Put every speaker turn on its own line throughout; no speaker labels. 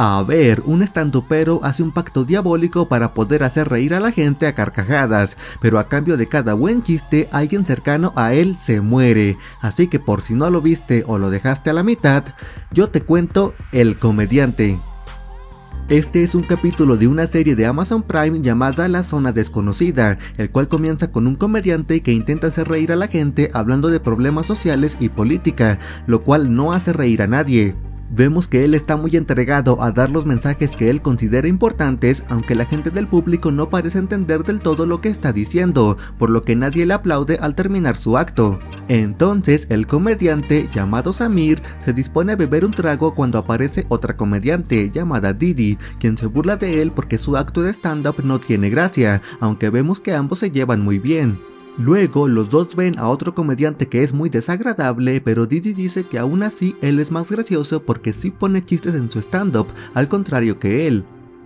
A ver, un estandupero hace un pacto diabólico para poder hacer reír a la gente a carcajadas, pero a cambio de cada buen chiste, alguien cercano a él se muere. Así que por si no lo viste o lo dejaste a la mitad, yo te cuento El Comediante. Este es un capítulo de una serie de Amazon Prime llamada La Zona Desconocida, el cual comienza con un comediante que intenta hacer reír a la gente hablando de problemas sociales y política, lo cual no hace reír a nadie. Vemos que él está muy entregado a dar los mensajes que él considera importantes, aunque la gente del público no parece entender del todo lo que está diciendo, por lo que nadie le aplaude al terminar su acto. Entonces el comediante, llamado Samir, se dispone a beber un trago cuando aparece otra comediante, llamada Didi, quien se burla de él porque su acto de stand-up no tiene gracia, aunque vemos que ambos se llevan muy bien. Luego los dos ven a otro comediante que es muy desagradable, pero Didi dice que aún así él es más gracioso porque sí pone chistes en su stand-up, al contrario que él.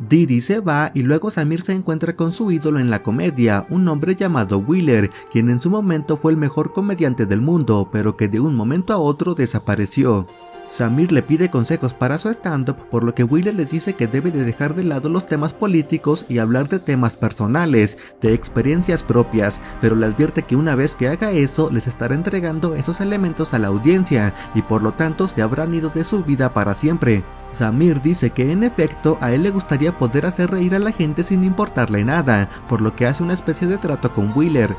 Didi se va y luego Samir se encuentra con su ídolo en la comedia, un hombre llamado Wheeler, quien en su momento fue el mejor comediante del mundo, pero que de un momento a otro desapareció. Samir le pide consejos para su stand-up, por lo que Wheeler le dice que debe de dejar de lado los temas políticos y hablar de temas personales, de experiencias propias, pero le advierte que una vez que haga eso, les estará entregando esos elementos a la audiencia, y por lo tanto se habrán ido de su vida para siempre. Samir dice que en efecto a él le gustaría poder hacer reír a la gente sin importarle nada, por lo que hace una especie de trato con Wheeler.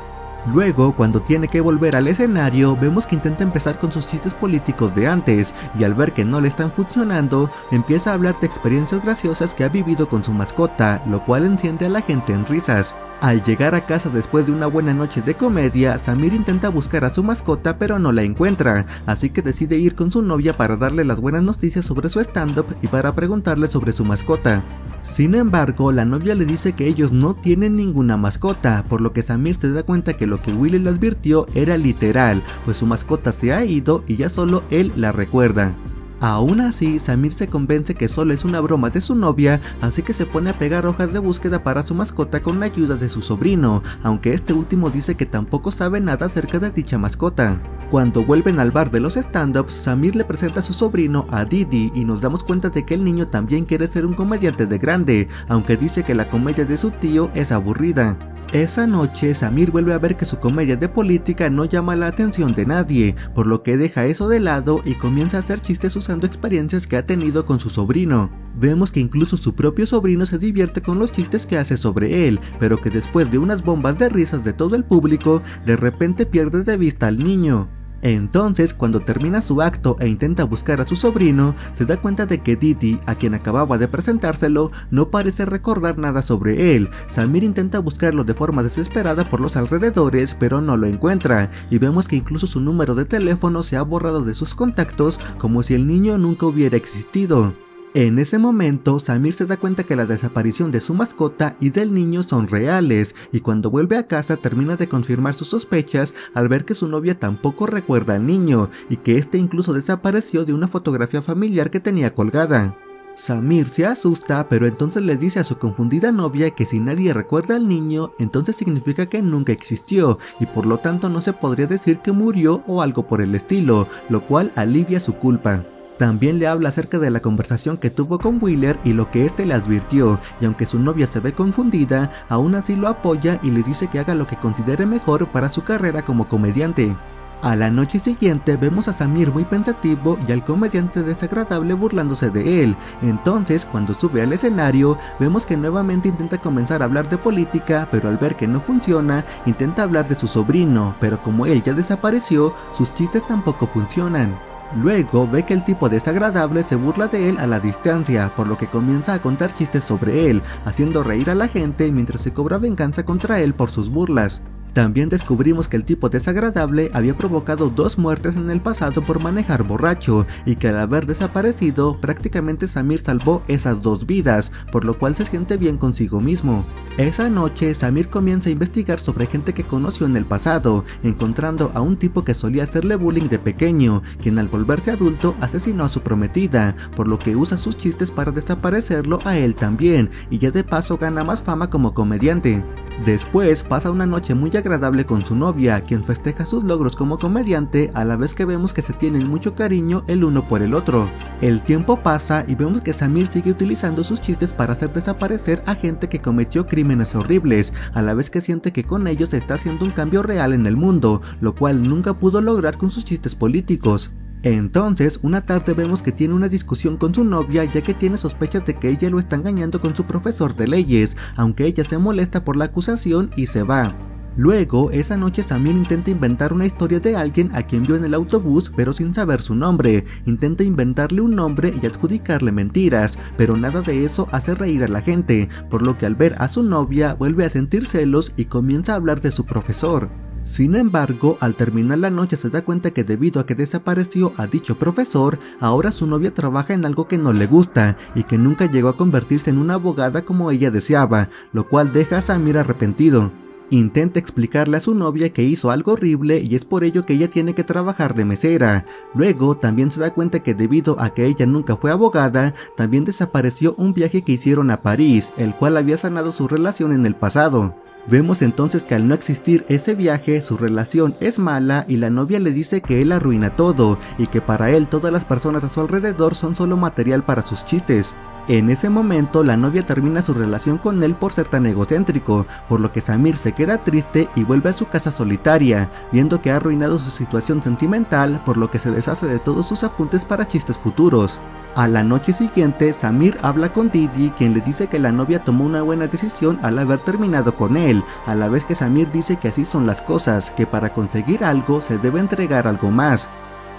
Luego, cuando tiene que volver al escenario, vemos que intenta empezar con sus chistes políticos de antes, y al ver que no le están funcionando, empieza a hablar de experiencias graciosas que ha vivido con su mascota, lo cual enciende a la gente en risas. Al llegar a casa después de una buena noche de comedia, Samir intenta buscar a su mascota pero no la encuentra, así que decide ir con su novia para darle las buenas noticias sobre su stand-up y para preguntarle sobre su mascota. Sin embargo, la novia le dice que ellos no tienen ninguna mascota, por lo que Samir se da cuenta que lo que Willy le advirtió era literal, pues su mascota se ha ido y ya solo él la recuerda. Aún así, Samir se convence que solo es una broma de su novia, así que se pone a pegar hojas de búsqueda para su mascota con la ayuda de su sobrino, aunque este último dice que tampoco sabe nada acerca de dicha mascota. Cuando vuelven al bar de los stand-ups, Samir le presenta a su sobrino a Didi y nos damos cuenta de que el niño también quiere ser un comediante de grande, aunque dice que la comedia de su tío es aburrida. Esa noche, Samir vuelve a ver que su comedia de política no llama la atención de nadie, por lo que deja eso de lado y comienza a hacer chistes usando experiencias que ha tenido con su sobrino. Vemos que incluso su propio sobrino se divierte con los chistes que hace sobre él, pero que después de unas bombas de risas de todo el público, de repente pierde de vista al niño. Entonces, cuando termina su acto e intenta buscar a su sobrino, se da cuenta de que Didi, a quien acababa de presentárselo, no parece recordar nada sobre él. Samir intenta buscarlo de forma desesperada por los alrededores, pero no lo encuentra, y vemos que incluso su número de teléfono se ha borrado de sus contactos, como si el niño nunca hubiera existido. En ese momento, Samir se da cuenta que la desaparición de su mascota y del niño son reales, y cuando vuelve a casa termina de confirmar sus sospechas al ver que su novia tampoco recuerda al niño, y que este incluso desapareció de una fotografía familiar que tenía colgada. Samir se asusta, pero entonces le dice a su confundida novia que si nadie recuerda al niño, entonces significa que nunca existió, y por lo tanto no se podría decir que murió o algo por el estilo, lo cual alivia su culpa. También le habla acerca de la conversación que tuvo con Wheeler y lo que este le advirtió, y aunque su novia se ve confundida, aún así lo apoya y le dice que haga lo que considere mejor para su carrera como comediante. A la noche siguiente vemos a Samir muy pensativo y al comediante desagradable burlándose de él. Entonces, cuando sube al escenario, vemos que nuevamente intenta comenzar a hablar de política, pero al ver que no funciona, intenta hablar de su sobrino, pero como él ya desapareció, sus chistes tampoco funcionan. Luego ve que el tipo desagradable se burla de él a la distancia, por lo que comienza a contar chistes sobre él, haciendo reír a la gente mientras se cobra venganza contra él por sus burlas. También descubrimos que el tipo desagradable había provocado 2 muertes en el pasado por manejar borracho, y que al haber desaparecido, prácticamente Samir salvó esas 2 vidas, por lo cual se siente bien consigo mismo. Esa noche, Samir comienza a investigar sobre gente que conoció en el pasado, encontrando a un tipo que solía hacerle bullying de pequeño, quien al volverse adulto asesinó a su prometida, por lo que usa sus chistes para desaparecerlo a él también, y ya de paso gana más fama como comediante. Después pasa una noche muy agradable con su novia, quien festeja sus logros como comediante, a la vez que vemos que se tienen mucho cariño el uno por el otro. El tiempo pasa y vemos que Samir sigue utilizando sus chistes para hacer desaparecer a gente que cometió crímenes horribles, a la vez que siente que con ellos se está haciendo un cambio real en el mundo, lo cual nunca pudo lograr con sus chistes políticos. Entonces, una tarde vemos que tiene una discusión con su novia, ya que tiene sospechas de que ella lo está engañando con su profesor de leyes, aunque ella se molesta por la acusación y se va. Luego, esa noche Samir intenta inventar una historia de alguien a quien vio en el autobús, pero sin saber su nombre. Intenta inventarle un nombre y adjudicarle mentiras, pero nada de eso hace reír a la gente, por lo que al ver a su novia vuelve a sentir celos y comienza a hablar de su profesor. Sin embargo, al terminar la noche se da cuenta que debido a que desapareció a dicho profesor, ahora su novia trabaja en algo que no le gusta y que nunca llegó a convertirse en una abogada como ella deseaba, lo cual deja a Samir arrepentido. Intenta explicarle a su novia que hizo algo horrible y es por ello que ella tiene que trabajar de mesera. Luego también se da cuenta que debido a que ella nunca fue abogada, también desapareció un viaje que hicieron a París, el cual había sanado su relación en el pasado. Vemos entonces que al no existir ese viaje, su relación es mala y la novia le dice que él arruina todo y que para él todas las personas a su alrededor son solo material para sus chistes. En ese momento la novia termina su relación con él por ser tan egocéntrico, por lo que Samir se queda triste y vuelve a su casa solitaria, viendo que ha arruinado su situación sentimental, por lo que se deshace de todos sus apuntes para chistes futuros. A la noche siguiente, Samir habla con Didi, quien le dice que la novia tomó una buena decisión al haber terminado con él, a la vez que Samir dice que así son las cosas, que para conseguir algo se debe entregar algo más.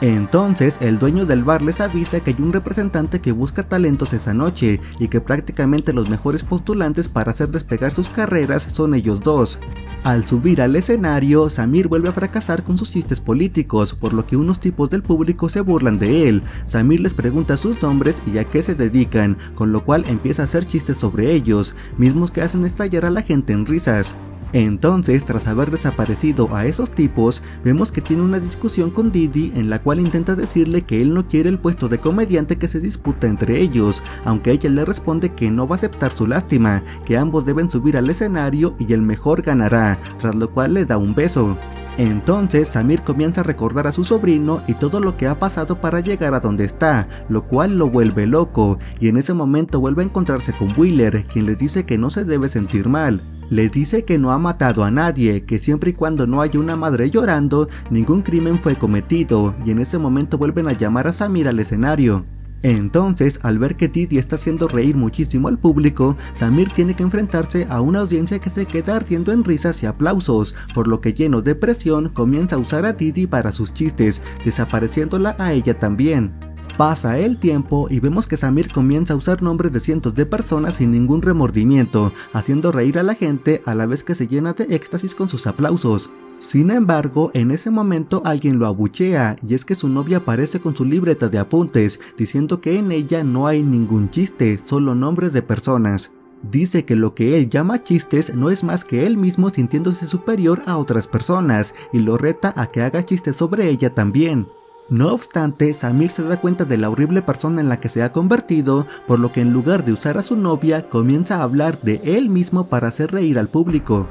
Entonces el dueño del bar les avisa que hay un representante que busca talentos esa noche y que prácticamente los mejores postulantes para hacer despegar sus carreras son ellos dos. Al subir al escenario, Samir vuelve a fracasar con sus chistes políticos, por lo que unos tipos del público se burlan de él. Samir les pregunta sus nombres y a qué se dedican, con lo cual empieza a hacer chistes sobre ellos, mismos que hacen estallar a la gente en risas. Entonces, tras haber desaparecido a esos tipos, vemos que tiene una discusión con Didi en la cual intenta decirle que él no quiere el puesto de comediante que se disputa entre ellos, aunque ella le responde que no va a aceptar su lástima, que ambos deben subir al escenario y el mejor ganará, tras lo cual le da un beso. Entonces Samir comienza a recordar a su sobrino y todo lo que ha pasado para llegar a donde está, lo cual lo vuelve loco, y en ese momento vuelve a encontrarse con Wheeler, quien les dice que no se debe sentir mal. Le dice que no ha matado a nadie, que siempre y cuando no haya una madre llorando, ningún crimen fue cometido, y en ese momento vuelven a llamar a Samir al escenario. Entonces, al ver que Didi está haciendo reír muchísimo al público, Samir tiene que enfrentarse a una audiencia que se queda ardiendo en risas y aplausos, por lo que lleno de presión comienza a usar a Didi para sus chistes, desapareciéndola a ella también. Pasa el tiempo y vemos que Samir comienza a usar nombres de cientos de personas sin ningún remordimiento, haciendo reír a la gente a la vez que se llena de éxtasis con sus aplausos. Sin embargo, en ese momento alguien lo abuchea, y es que su novia aparece con su libreta de apuntes, diciendo que en ella no hay ningún chiste, solo nombres de personas. Dice que lo que él llama chistes no es más que él mismo sintiéndose superior a otras personas, y lo reta a que haga chistes sobre ella también. No obstante, Samir se da cuenta de la horrible persona en la que se ha convertido, por lo que en lugar de usar a su novia, comienza a hablar de él mismo para hacer reír al público.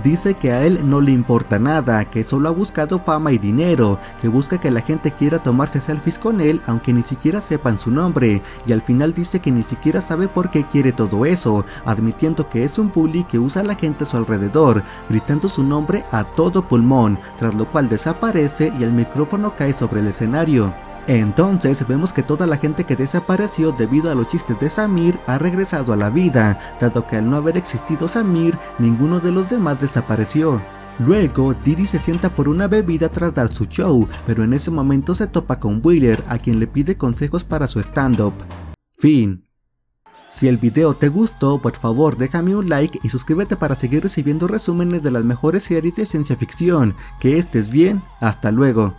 Dice que a él no le importa nada, que solo ha buscado fama y dinero, que busca que la gente quiera tomarse selfies con él aunque ni siquiera sepan su nombre, y al final dice que ni siquiera sabe por qué quiere todo eso, admitiendo que es un bully que usa a la gente a su alrededor, gritando su nombre a todo pulmón, tras lo cual desaparece y el micrófono cae sobre el escenario. Entonces vemos que toda la gente que desapareció debido a los chistes de Samir ha regresado a la vida, dado que al no haber existido Samir, ninguno de los demás desapareció. Luego, Didi se sienta por una bebida tras dar su show, pero en ese momento se topa con Wheeler, a quien le pide consejos para su stand-up. Fin. Si el video te gustó, por favor déjame un like y suscríbete para seguir recibiendo resúmenes de las mejores series de ciencia ficción. Que estés bien, hasta luego.